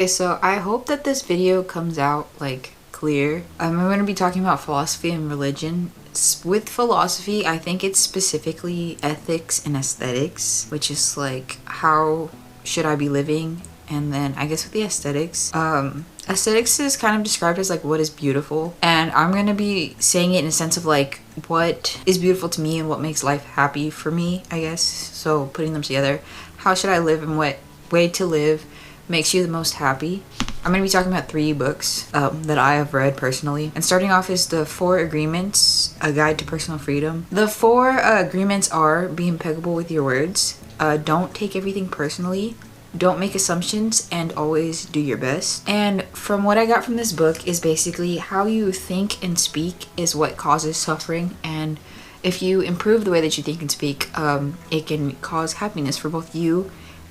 Okay, so I hope that this video comes out like clear. I'm going to be talking about philosophy and religion. With philosophy, I think it's specifically ethics and aesthetics, which is like how should I be living? And then I guess with the aesthetics, aesthetics is kind of described as like what is beautiful, and I'm gonna be saying it in a sense of like what is beautiful to me and what makes life happy for me, I guess. So putting them together, how should I live and what way to live makes you the most happy. I'm going to be talking about 3 books that I have read personally. And starting off is The 4 Agreements, A Guide to Personal Freedom. The 4 agreements are: be impeccable with your words, don't take everything personally, don't make assumptions, and always do your best. And from what I got from this book is basically how you think and speak is what causes suffering, and if you improve the way that you think and speak, it can cause happiness for both you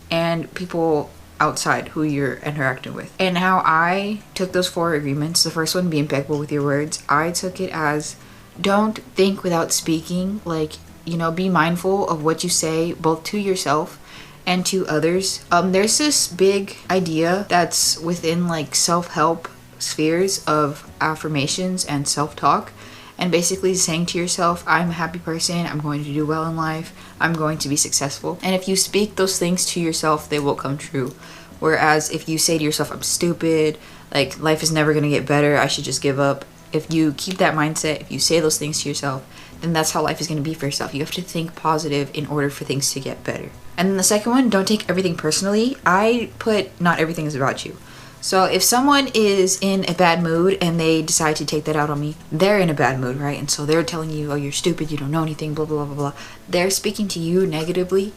and people outside who you're interacting with. And how I took those 4 agreements, the first one, be impeccable with your words, I took it as don't think without speaking. Like, be mindful of what you say both to yourself and to others. There's this big idea that's within like self-help spheres of affirmations and self-talk, and basically saying to yourself, I'm a happy person, I'm going to do well in life, I'm going to be successful. And if you speak those things to yourself, they will come true. Whereas if you say to yourself, I'm stupid, like life is never gonna get better, I should just give up. If you keep that mindset, if you say those things to yourself, then that's how life is gonna be for yourself. You have to think positive in order for things to get better. And then the second one, don't take everything personally. I put not everything is about you. So if someone is in a bad mood and they decide to take that out on me, they're in a bad mood, right? And so they're telling you, oh, you're stupid, you don't know anything, blah, blah, blah, blah, blah. They're speaking to you negatively.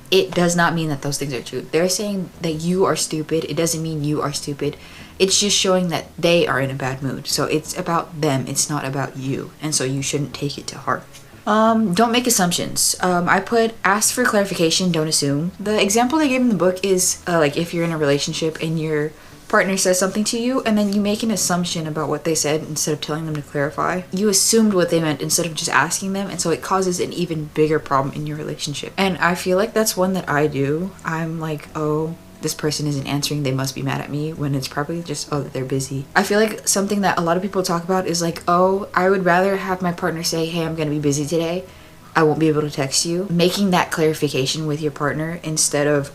It does not mean that those things are true. They're saying that you are stupid. It doesn't mean you are stupid. It's just showing that they are in a bad mood. So it's about them. It's not about you. And so you shouldn't take it to heart. Don't make assumptions. I put ask for clarification, don't assume. The example they gave in the book is like if you're in a relationship and your partner says something to you and then you make an assumption about what they said instead of telling them to clarify. You assumed what they meant instead of just asking them, and so it causes an even bigger problem in your relationship. And I feel like that's one that I do. I'm like, oh, this person isn't answering, they must be mad at me, when it's probably just, oh, that they're busy. I feel like something that a lot of people talk about is like, oh, I would rather have my partner say, hey, I'm gonna be busy today, I won't be able to text you. Making that clarification with your partner instead of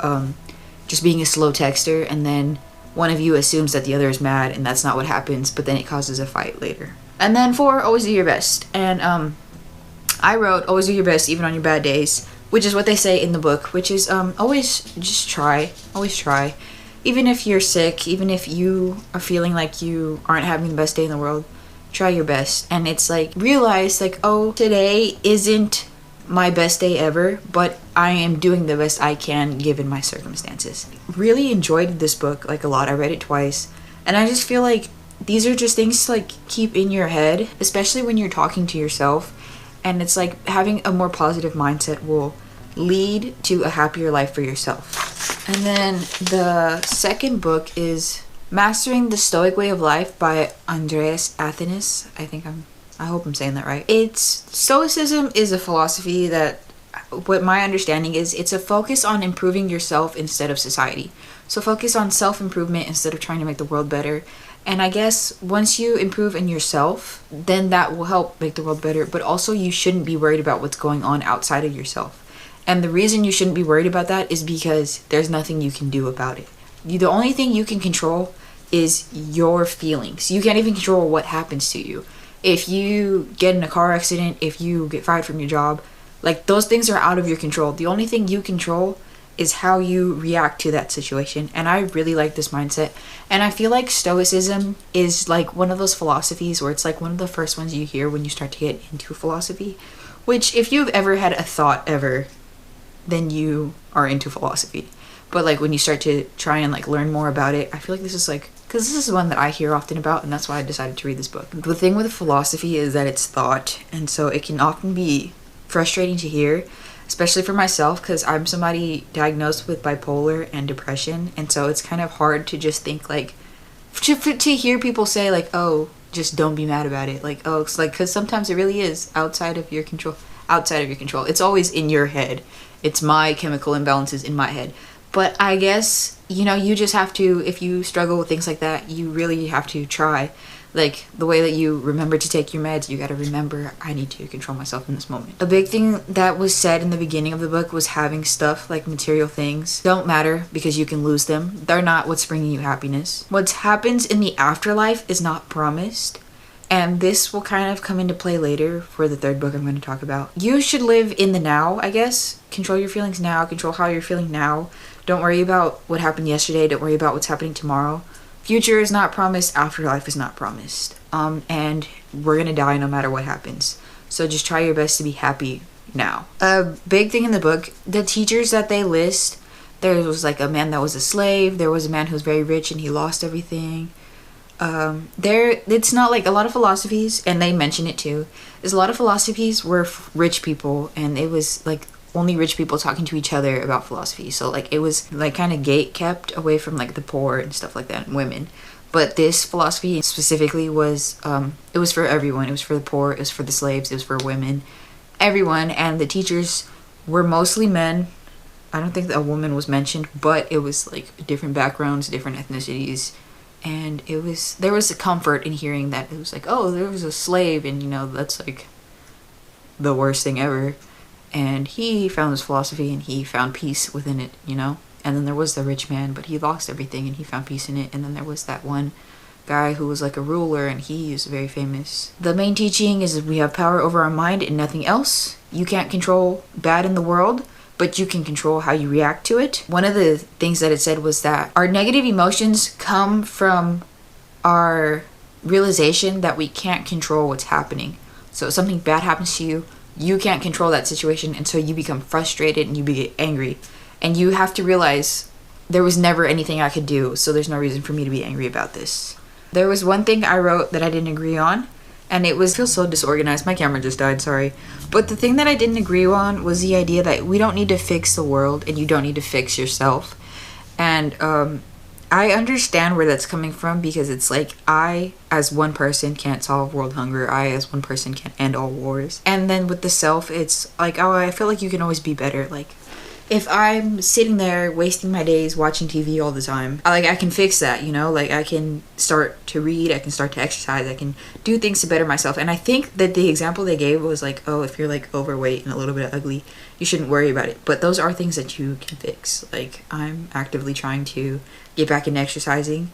just being a slow texter and then one of you assumes that the other is mad and that's not what happens, but then it causes a fight later. And then 4, always do your best. And I wrote always do your best even on your bad days, which is what they say in the book, which is always just try. Always try. Even if you're sick, even if you are feeling like you aren't having the best day in the world, try your best. And it's like realize like, oh, today isn't my best day ever, but I am doing the best I can given my circumstances. Really enjoyed this book like a lot. I read it twice, and I just feel like these are just things to like keep in your head, especially when you're talking to yourself. And it's like having a more positive mindset will lead to a happier life for yourself. And then the second book is Mastering the Stoic Way of Life by Andreas Athanas. I hope I'm saying that right. Stoicism is a philosophy that, what my understanding is, it's a focus on improving yourself instead of society. So focus on self-improvement instead of trying to make the world better. And I guess once you improve in yourself, then that will help make the world better. But also you shouldn't be worried about what's going on outside of yourself. And the reason you shouldn't be worried about that is because there's nothing you can do about it. The only thing you can control is your feelings. You can't even control what happens to you. If you get in a car accident, if you get fired from your job, like those things are out of your control. The only thing you control is how you react to that situation. And I really like this mindset. And I feel like Stoicism is like one of those philosophies where it's like one of the first ones you hear when you start to get into philosophy. Which, if you've ever had a thought ever, then you are into philosophy. But like when you start to try and like learn more about it, I feel like this is like, because this is one that I hear often about, and that's why I decided to read this book. The thing with philosophy is that it's thought, and so it can often be frustrating to hear, especially for myself, because I'm somebody diagnosed with bipolar and depression, and so it's kind of hard to just think like, to hear people say like, oh, just don't be mad about it. Like, oh, it's like, because sometimes it really is outside of your control. It's always in your head. It's my chemical imbalances in my head. But I guess, you know, you just have to, if you struggle with things like that, you really have to try. Like, the way that you remember to take your meds, you gotta remember, I need to control myself in this moment. A big thing that was said in the beginning of the book was having stuff, like material things, don't matter because you can lose them. They're not what's bringing you happiness. What happens in the afterlife is not promised. And this will kind of come into play later for the third book I'm going to talk about. You should live in the now, I guess. Control your feelings now. Control how you're feeling now. Don't worry about what happened yesterday. Don't worry about what's happening tomorrow. Future is not promised. Afterlife is not promised. And we're going to die no matter what happens. So just try your best to be happy now. A big thing in the book, the teachers that they list, there was like a man that was a slave. There was a man who was very rich and he lost everything. It's not like a lot of philosophies, and they mention it too, is a lot of philosophies were rich people, and it was like only rich people talking to each other about philosophy. So like it was like kind of gate kept away from like the poor and stuff like that, and women. But this philosophy specifically was it was for everyone. It was for the poor, it was for the slaves, it was for women, everyone. And the teachers were mostly men. I don't think that a woman was mentioned, but it was like different backgrounds, different ethnicities. And there was a comfort in hearing that it was like, oh, there was a slave, and you know, that's like the worst thing ever. And he found this philosophy and he found peace within it, you know. And then there was the rich man, but he lost everything and he found peace in it. And then there was that one guy who was like a ruler, and he is very famous. The main teaching is we have power over our mind and nothing else. You can't control bad in the world, but you can control how you react to it. One of the things that it said was that our negative emotions come from our realization that we can't control what's happening. So if something bad happens to you, you can't control that situation, and so you become frustrated and you get angry. And you have to realize there was never anything I could do, so there's no reason for me to be angry about this. There was one thing I wrote that I didn't agree on, and it was, I feel so disorganized. My camera just died, sorry. But the thing that I didn't agree on was the idea that we don't need to fix the world and you don't need to fix yourself. And I understand where that's coming from, because it's like I, as one person, can't solve world hunger. I, as one person, can't end all wars. And then with the self, it's like, oh, I feel like you can always be better. Like, if I'm sitting there wasting my days watching TV all the time, I can fix that, you know? Like, I can start to read, I can start to exercise, I can do things to better myself. And I think that the example they gave was like, oh, if you're like overweight and a little bit ugly, you shouldn't worry about it. But those are things that you can fix. Like, I'm actively trying to get back into exercising.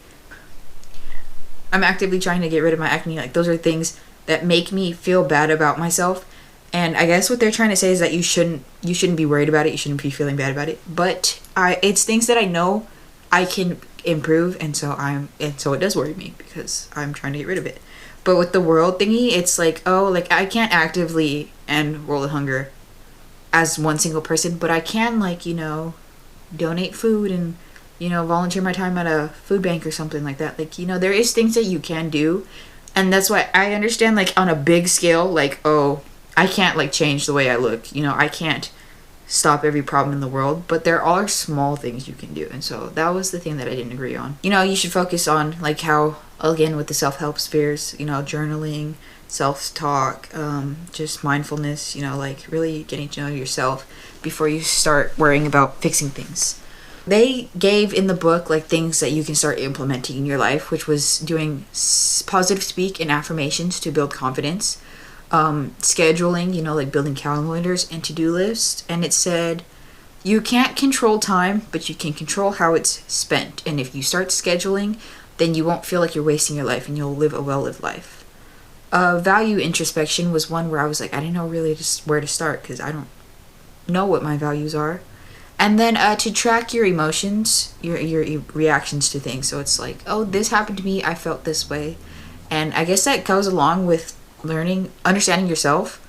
I'm actively trying to get rid of my acne. Like, those are things that make me feel bad about myself. And I guess what they're trying to say is that you shouldn't be worried about it. You shouldn't be feeling bad about it. But it's things that I know I can improve, and so it does worry me because I'm trying to get rid of it. But with the world thingy, it's like, oh, like I can't actively end world hunger as one single person, but I can, like, you know, donate food and, you know, volunteer my time at a food bank or something like that. Like, you know, there is things that you can do, and that's why I understand, like, on a big scale, like, oh, I can't, like, change the way I look. You know, I can't stop every problem in the world, but there are small things you can do. And so that was the thing that I didn't agree on. You know, you should focus on, like, how, again, with the self-help spheres, you know, journaling, self-talk, just mindfulness, you know, like, really getting to know yourself before you start worrying about fixing things. They gave in the book, like, things that you can start implementing in your life, which was doing positive speak and affirmations to build confidence. Scheduling, you know, like building calendars and to-do lists. And it said, you can't control time, but you can control how it's spent. And if you start scheduling, then you won't feel like you're wasting your life and you'll live a well-lived life. Value introspection was one where I was like, I didn't know really just where to start because I don't know what my values are. And then to track your emotions, your reactions to things. So it's like, oh, this happened to me, I felt this way. And I guess that goes along with understanding yourself.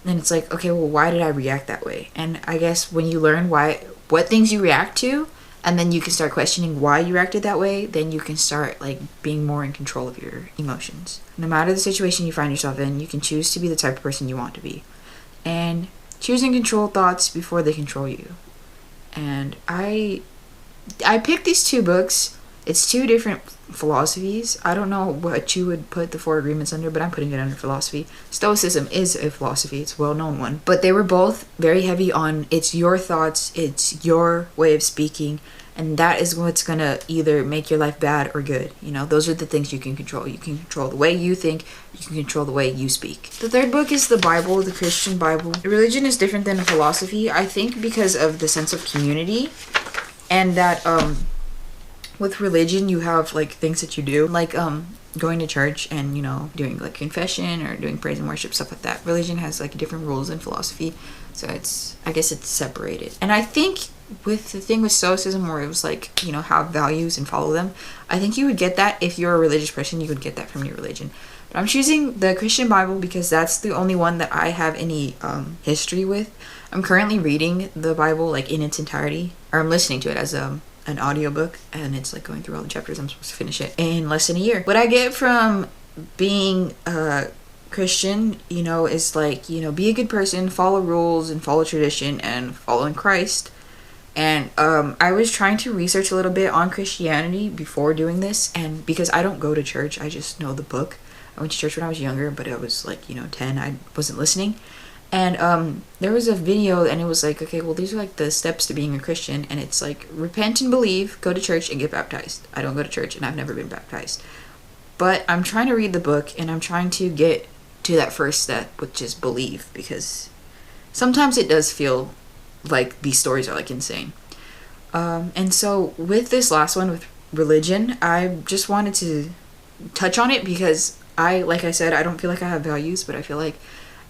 Then it's like, okay, well, why did I react that way? And I guess when you learn what things you react to, and then you can start questioning why you reacted that way, then you can start, like, being more in control of your emotions. No matter the situation you find yourself in, you can choose to be the type of person you want to be. And choose and control thoughts before they control you. And I picked these two books It's two different philosophies. I don't know what you would put the Four Agreements under, but I'm putting it under philosophy. Stoicism is a philosophy. It's a well-known one. But they were both very heavy on it's your thoughts, it's your way of speaking, and that is what's going to either make your life bad or good. You know, those are the things you can control. You can control the way you think. You can control the way you speak. The third book is the Bible, the Christian Bible. Religion is different than philosophy, I think, because of the sense of community. And that, with religion, you have, like, things that you do. Like, going to church and, you know, doing, like, confession or doing praise and worship, stuff like that. Religion has, like, different rules than philosophy. So I guess it's separated. And I think with the thing with Stoicism where it was like, you know, have values and follow them, I think you would get that if you're a religious person. You would get that from your religion. But I'm choosing the Christian Bible because that's the only one that I have any history with. I'm currently reading the Bible like in its entirety, or I'm listening to it as an audiobook, and it's like going through all the chapters. I'm supposed to finish it in less than a year. What I get from being Christian, you know, is like, you know, be a good person, follow rules and follow tradition and follow in Christ. And I was trying to research a little bit on Christianity before doing this, and because I don't go to church, I just know the book. I went to church when I was younger, but I was like, you know, 10. I wasn't listening. And there was a video, and it was like, okay, well, these are like the steps to being a Christian, and it's like repent and believe, go to church, and get baptized. I don't go to church, and I've never been baptized. But I'm trying to read the book, and I'm trying to get to that first step, which is believe, because sometimes it does feel like these stories are like insane. And so with this last one with religion, I just wanted to touch on it because like I said, I don't feel like I have values, but I feel like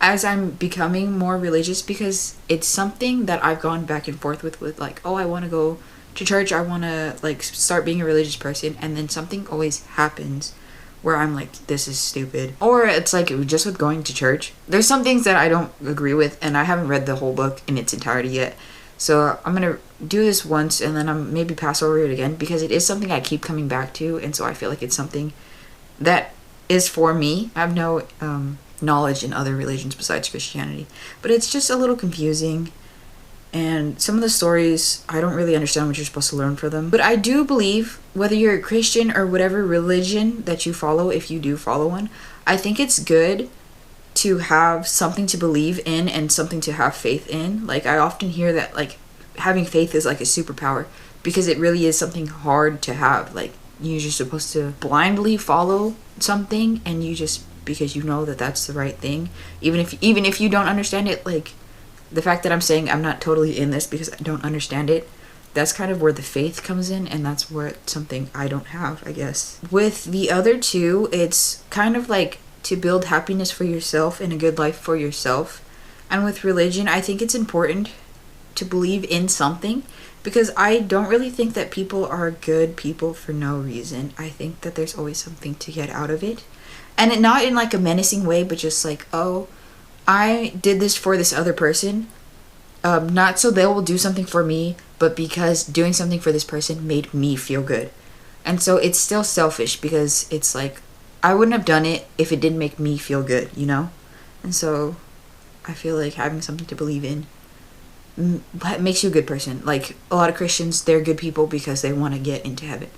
as I'm becoming more religious, because it's something that I've gone back and forth with like, oh, I want to go to church, I want to like start being a religious person, and then something always happens where I'm like, this is stupid. Or it's like just with going to church, there's some things that I don't agree with, and I haven't read the whole book in its entirety yet. So I'm gonna do this once and then I'm maybe pass over it again, because it is something I keep coming back to, and so I feel like it's something that is for me. I have no knowledge in other religions besides Christianity, but it's just a little confusing. And some of the stories, I don't really understand what you're supposed to learn from them. But I do believe, whether you're a Christian or whatever religion that you follow, if you do follow one, I think it's good to have something to believe in and something to have faith in. Like, I often hear that, like, having faith is like a superpower, because it really is something hard to have. Like, you're just supposed to blindly follow something, and you just, because you know that that's the right thing. Even if you don't understand it, like, the fact that I'm saying I'm not totally in this because I don't understand it, that's kind of where the faith comes in, and that's what something I don't have, I guess. With the other two, it's kind of like to build happiness for yourself and a good life for yourself. And with religion, I think it's important to believe in something, because I don't really think that people are good people for no reason. I think that there's always something to get out of it. And not in like a menacing way, but just like, oh, I did this for this other person, not so they will do something for me, but because doing something for this person made me feel good. And so it's still selfish, because it's like, I wouldn't have done it if it didn't make me feel good, you know? And so I feel like having something to believe in makes you a good person. Like, a lot of Christians, they're good people because they want to get into heaven.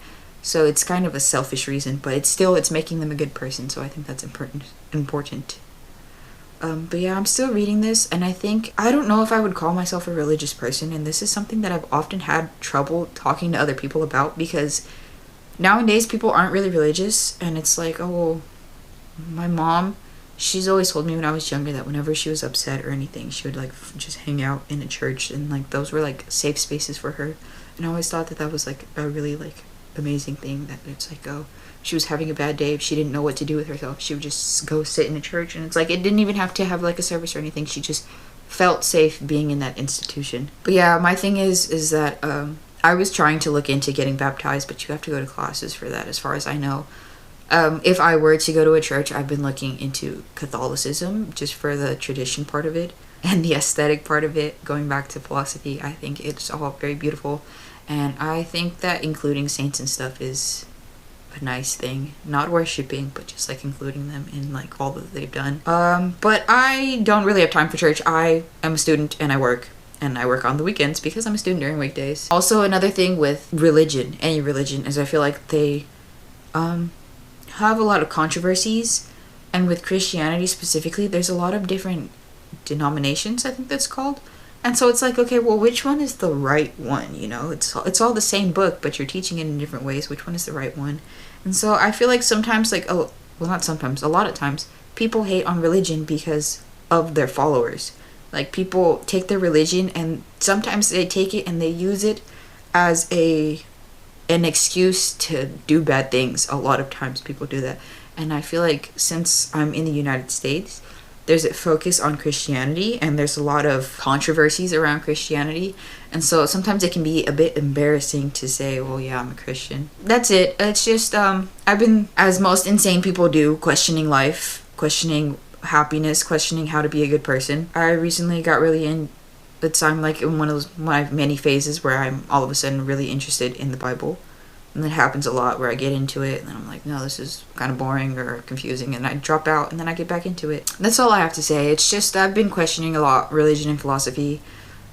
So it's kind of a selfish reason, but it's making them a good person, so I think that's important. But yeah, I'm still reading this, and I don't know if I would call myself a religious person, and this is something that I've often had trouble talking to other people about, because nowadays people aren't really religious, and it's like, oh, well, my mom, she's always told me when I was younger that whenever she was upset or anything, she would like just hang out in a church, and like those were like safe spaces for her. And I always thought that was like a really like amazing thing, that it's like, oh, she was having a bad day, if she didn't know what to do with herself, she would just go sit in a church, and it's like, it didn't even have to have like a service or anything, she just felt safe being in that institution. But yeah, my thing is that I was trying to look into getting baptized, but you have to go to classes for that, as far as I know. If I were to go to a church, I've been looking into Catholicism just for the tradition part of it and the aesthetic part of it. Going back to philosophy, I think it's all very beautiful, and I think that including saints and stuff is a nice thing. Not worshipping, but just like including them in like all that they've done. But I don't really have time for church. I am a student and I work, and I work on the weekends because I'm a student during weekdays. Also, another thing with religion, any religion, is I feel like they have a lot of controversies, and with Christianity specifically, there's a lot of different denominations, I think that's called. And so it's like, okay, well, which one is the right one? You know, it's all the same book, but you're teaching it in different ways. Which one is the right one? And so I feel like sometimes, like, oh, well, not sometimes, a lot of times, people hate on religion because of their followers. Like, people take their religion and sometimes they take it and they use it as an excuse to do bad things. A lot of times people do that. And I feel like since I'm in the United States, there's a focus on Christianity and there's a lot of controversies around Christianity. And so sometimes it can be a bit embarrassing to say, well, yeah, I'm a Christian. That's it. It's just, I've been, as most insane people do, questioning life, questioning happiness, questioning how to be a good person. I recently got really I'm like in one of those, my many phases where I'm all of a sudden really interested in the Bible. And that happens a lot where I get into it and then I'm like, no, this is kind of boring or confusing, and I drop out and then I get back into it. That's all I have to say. It's just I've been questioning a lot religion and philosophy.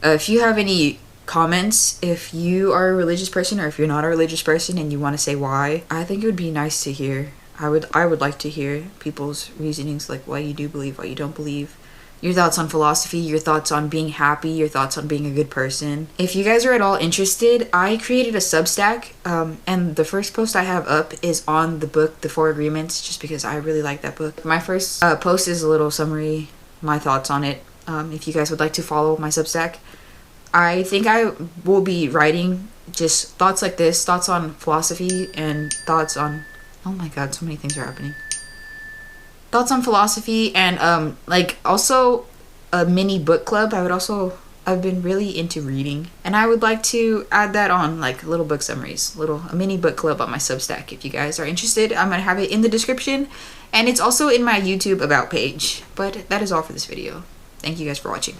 If you have any comments, if you are a religious person or if you're not a religious person and you want to say why, I think it would be nice to hear. I would like to hear people's reasonings, like why you do believe, why you don't believe. Your thoughts on philosophy, your thoughts on being happy, your thoughts on being a good person. If you guys are at all interested, I created a Substack, and the first post I have up is on the book, The Four Agreements, just because I really like that book. My first post is a little summary, my thoughts on it. If you guys would like to follow my Substack, I think I will be writing just thoughts like this, thoughts on philosophy and thoughts on, oh my god, so many things are happening. Thoughts on philosophy and like also a mini book club. I've been really into reading and I would like to add that on, like little book summaries, a mini book club on my Substack. If you guys are interested, I'm gonna have it in the description and it's also in my YouTube about page. But that is all for this video. Thank you guys for watching.